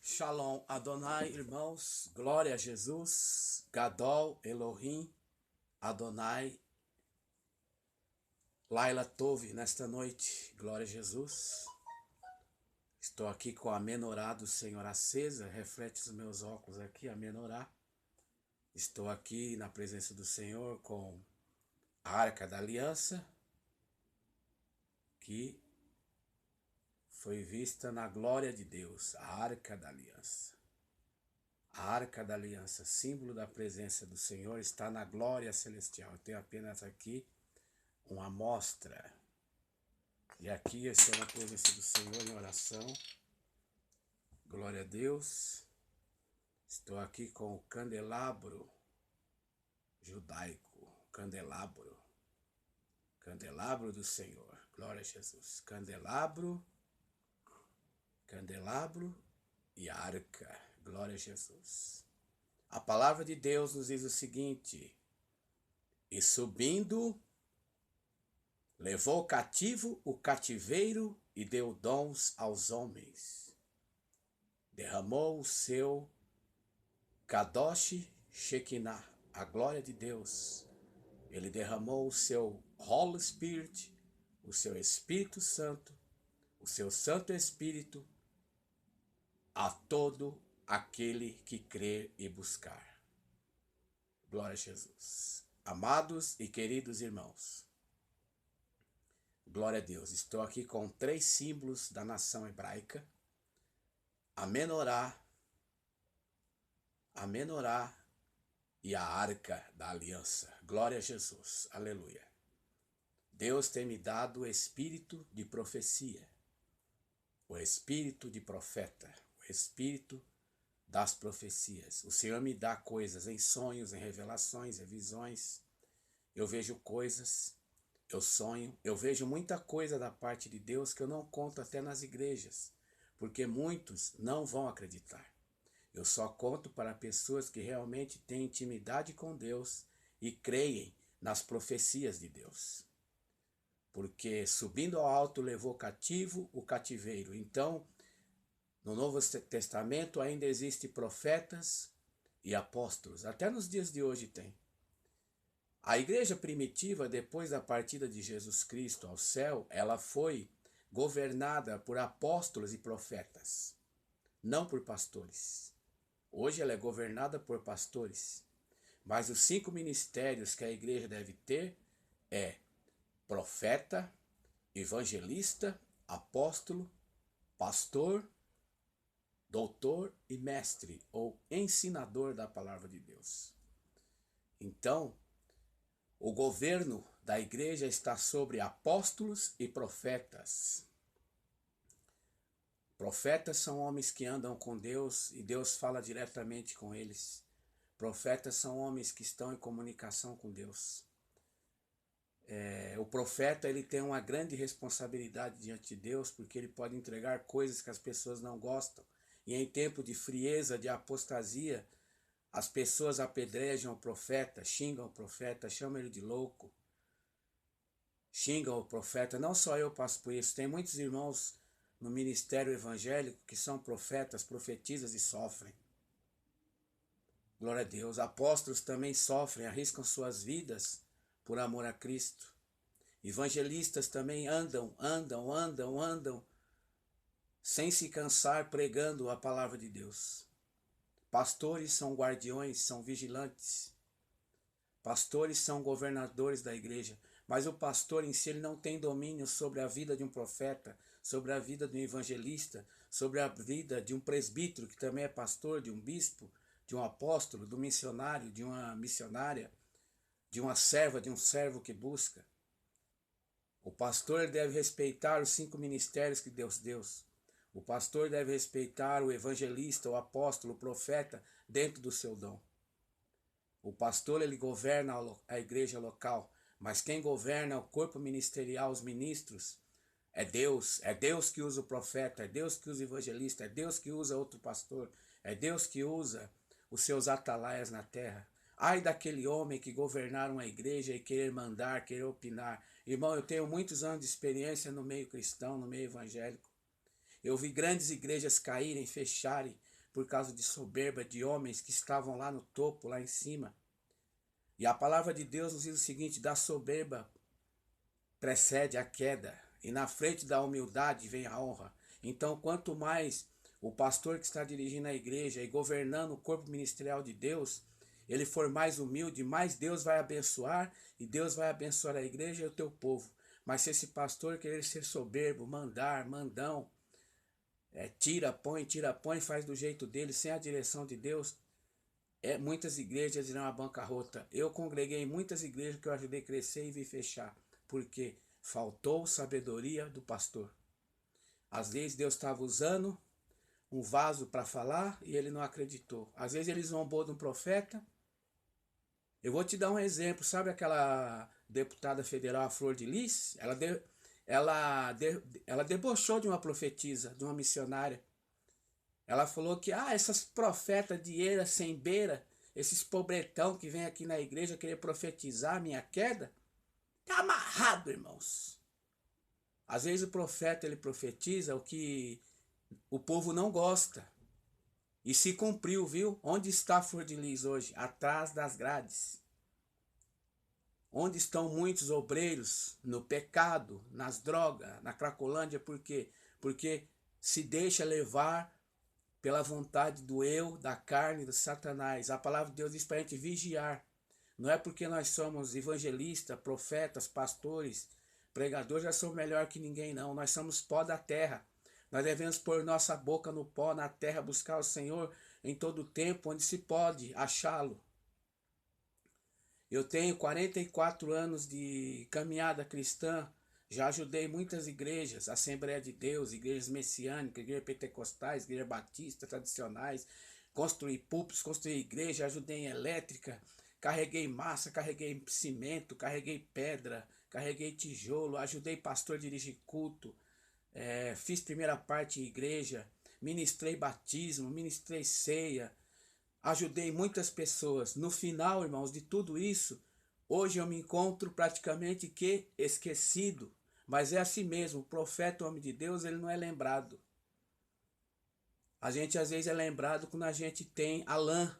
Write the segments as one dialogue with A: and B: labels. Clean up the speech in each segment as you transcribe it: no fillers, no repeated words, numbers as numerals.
A: Shalom Adonai, irmãos, glória a Jesus, Gadol Elohim, Adonai, Laila Tove, nesta noite, glória a Jesus. Estou aqui com a menorá do Senhor acesa, reflete os meus óculos aqui, a menorá. Estou aqui na presença do Senhor com a Arca da Aliança, que foi vista na glória de Deus, a Arca da Aliança. A Arca da Aliança, símbolo da presença do Senhor, está na glória celestial. Eu tenho apenas aqui uma amostra. E aqui eu estou na presença do Senhor em oração. Glória a Deus. Estou aqui com o candelabro judaico. Candelabro do Senhor. Glória a Jesus. Candelabro e arca. Glória a Jesus. A palavra de Deus nos diz o seguinte: e subindo, levou cativo o cativeiro e deu dons aos homens. Derramou o seu Kadosh Shekinah, a glória de Deus. Ele derramou o seu Holy Spirit, o seu Espírito Santo, o seu Santo Espírito a todo aquele que crer e buscar. Glória a Jesus. Amados e queridos irmãos, glória a Deus. Estou aqui com 3 símbolos da nação hebraica: a menorá e a arca da aliança. Glória a Jesus. Aleluia. Deus tem me dado o espírito de profecia, o espírito de profeta, o espírito das profecias. O Senhor me dá coisas em sonhos, em revelações, em visões. Eu vejo coisas, eu sonho, eu vejo muita coisa da parte de Deus que eu não conto até nas igrejas, porque muitos não vão acreditar. Eu só conto para pessoas que realmente têm intimidade com Deus e creem nas profecias de Deus. Porque subindo ao alto levou cativo o cativeiro. Então, no Novo Testamento ainda existem profetas e apóstolos. Até nos dias de hoje tem. A igreja primitiva, depois da partida de Jesus Cristo ao céu, ela foi governada por apóstolos e profetas, não por pastores. Hoje ela é governada por pastores. Mas os 5 ministérios que a igreja deve ter é profeta, evangelista, apóstolo, pastor, doutor e mestre, ou ensinador da palavra de Deus. Então, o governo da igreja está sobre apóstolos e profetas. Profetas são homens que andam com Deus e Deus fala diretamente com eles. Profetas são homens que estão em comunicação com Deus. O profeta ele tem uma grande responsabilidade diante de Deus, porque ele pode entregar coisas que as pessoas não gostam. E em tempo de frieza, de apostasia, as pessoas apedrejam o profeta, xingam o profeta, chamam ele de louco. Xingam o profeta. Não só eu passo por isso. Tem muitos irmãos no ministério evangélico que são profetas, profetizas e sofrem. Glória a Deus. Apóstolos também sofrem, arriscam suas vidas por amor a Cristo. Evangelistas também andam, sem se cansar pregando a palavra de Deus. Pastores são guardiões, são vigilantes. Pastores são governadores da igreja. Mas o pastor em si ele não tem domínio sobre a vida de um profeta, sobre a vida de um evangelista, sobre a vida de um presbítero, que também é pastor, de um bispo, de um apóstolo, de um missionário, de uma missionária, de uma serva, de um servo que busca. O pastor deve respeitar os 5 ministérios que Deus deu. O pastor deve respeitar o evangelista, o apóstolo, o profeta dentro do seu dom. O pastor ele governa a igreja local, mas quem governa o corpo ministerial, os ministros, é Deus. É Deus que usa o profeta, é Deus que usa o evangelista, é Deus que usa outro pastor, é Deus que usa os seus atalaias na terra. Ai daquele homem que governar uma igreja e querer mandar, querer opinar. Irmão, eu tenho muitos anos de experiência no meio cristão, no meio evangélico. Eu vi grandes igrejas caírem, fecharem, por causa de soberba de homens que estavam lá no topo, lá em cima. E a palavra de Deus nos diz o seguinte: da soberba precede a queda, e na frente da humildade vem a honra. Então, quanto mais o pastor que está dirigindo a igreja e governando o corpo ministerial de Deus, ele for mais humilde, mais Deus vai abençoar, e Deus vai abençoar a igreja e o teu povo. Mas se esse pastor querer ser soberbo, mandão, tira, põe, faz do jeito dele, sem a direção de Deus, muitas igrejas irão à bancarrota. Eu congreguei em muitas igrejas que eu ajudei a crescer e vi fechar, porque faltou sabedoria do pastor. Às vezes Deus estava usando um vaso para falar e ele não acreditou. Às vezes ele zombou de um profeta. Eu vou te dar um exemplo. Sabe aquela deputada federal, a Flor de Lis? Ela debochou de uma profetisa, de uma missionária. Ela falou que essas profetas de eira sem beira, esses pobretão que vem aqui na igreja querer profetizar a minha queda, tá amarrado, irmãos. Às vezes o profeta ele profetiza o que o povo não gosta. E se cumpriu, viu? Onde está a Flor de Lis hoje? Atrás das grades. Onde estão muitos obreiros? No pecado, nas drogas, na cracolândia. Por quê? Porque se deixa levar pela vontade do eu, da carne, do Satanás. A palavra de Deus diz para a gente vigiar. Não é porque nós somos evangelistas, profetas, pastores, pregadores, já somos melhor que ninguém, não. Nós somos pó da terra. Nós devemos pôr nossa boca no pó, na terra, buscar o Senhor em todo o tempo, onde se pode achá-lo. Eu tenho 44 anos de caminhada cristã, já ajudei muitas igrejas, Assembleia de Deus, igrejas messiânicas, igrejas pentecostais, igrejas batistas, tradicionais, construí púlpitos, construí igreja, ajudei em elétrica, carreguei massa, carreguei cimento, carreguei pedra, carreguei tijolo, ajudei pastor a dirigir culto, fiz primeira parte em igreja, ministrei batismo, ministrei ceia, ajudei muitas pessoas. No final, irmãos, de tudo isso, hoje eu me encontro praticamente que esquecido. Mas é assim mesmo, o profeta, o homem de Deus, ele não é lembrado. A gente às vezes é lembrado quando a gente tem a lã.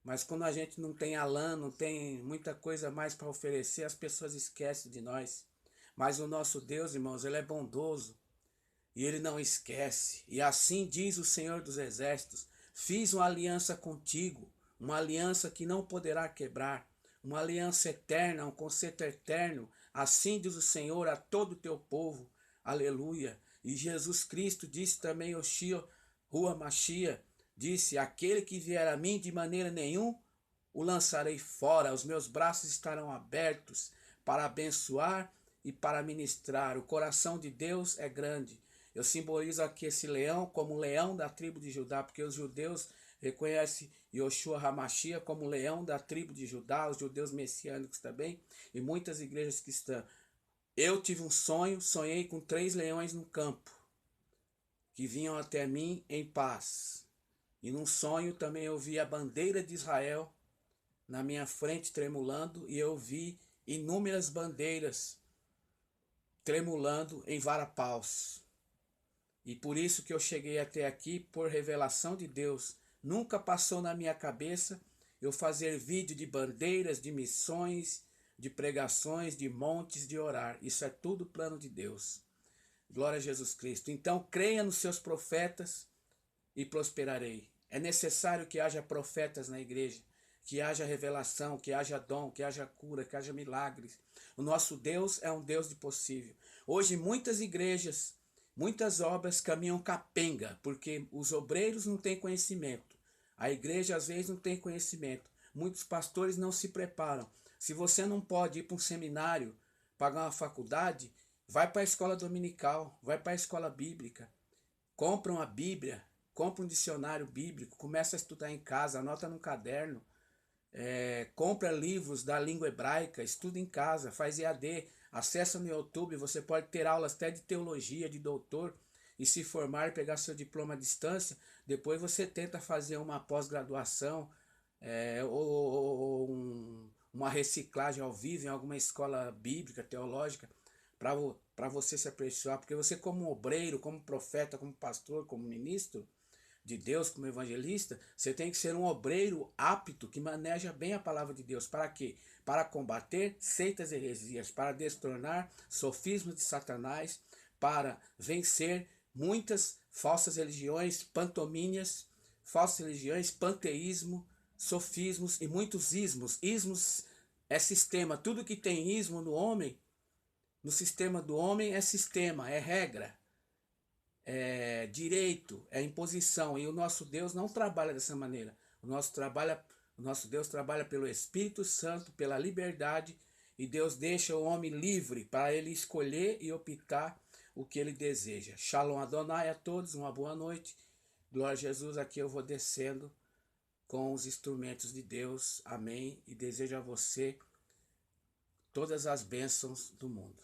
A: Mas quando a gente não tem a lã, não tem muita coisa mais para oferecer, as pessoas esquecem de nós. Mas o nosso Deus, irmãos, ele é bondoso. E ele não esquece. E assim diz o Senhor dos Exércitos: fiz uma aliança contigo, uma aliança que não poderá quebrar, uma aliança eterna, um conceito eterno. Assim diz o Senhor a todo o teu povo. Aleluia. E Jesus Cristo disse também, Oshia, Rua Machia, disse: aquele que vier a mim de maneira nenhuma o lançarei fora, os meus braços estarão abertos para abençoar e para ministrar. O coração de Deus é grande. Eu simbolizo aqui esse leão como leão da tribo de Judá, porque os judeus reconhecem Yoshua HaMashiach como leão da tribo de Judá, os judeus messiânicos também, e muitas igrejas cristãs. Eu tive um sonho, sonhei com 3 leões no campo, que vinham até mim em paz. E num sonho também eu vi a bandeira de Israel na minha frente tremulando, e eu vi inúmeras bandeiras tremulando em varapaus. E por isso que eu cheguei até aqui, por revelação de Deus. Nunca passou na minha cabeça eu fazer vídeo de bandeiras, de missões, de pregações, de montes, de orar. Isso é tudo plano de Deus. Glória a Jesus Cristo. Então creia nos seus profetas e prosperarei. É necessário que haja profetas na igreja, que haja revelação, que haja dom, que haja cura, que haja milagres. O nosso Deus é um Deus de possível. Hoje muitas igrejas, muitas obras caminham capenga, porque os obreiros não têm conhecimento. A igreja às vezes não tem conhecimento. Muitos pastores não se preparam. Se você não pode ir para um seminário, pagar uma faculdade, vai para a escola dominical, vai para a escola bíblica. Compra uma Bíblia, compra um dicionário bíblico, começa a estudar em casa, anota num caderno. Compra livros da língua hebraica, estuda em casa, faz EAD, acessa no YouTube, você pode ter aulas até de teologia, de doutor, e se formar e pegar seu diploma à distância. Depois você tenta fazer uma pós-graduação ou uma reciclagem ao vivo em alguma escola bíblica, teológica, para você se aperfeiçoar, porque você como obreiro, como profeta, como pastor, como ministro, de Deus como evangelista, você tem que ser um obreiro apto, que maneja bem a palavra de Deus. Para quê? Para combater seitas e heresias, para destornar sofismas de Satanás, para vencer muitas falsas religiões, pantomínias, falsas religiões, panteísmo, sofismos e muitos ismos. Ismos é sistema. Tudo que tem ismo no homem, no sistema do homem, é sistema, é regra, é direito, é imposição. E o nosso Deus não trabalha dessa maneira. O nosso Deus trabalha pelo Espírito Santo, pela liberdade, e Deus deixa o homem livre para ele escolher e optar o que ele deseja. Shalom Adonai a todos, uma boa noite. Glória a Jesus, aqui eu vou descendo com os instrumentos de Deus. Amém. E desejo a você todas as bênçãos do mundo.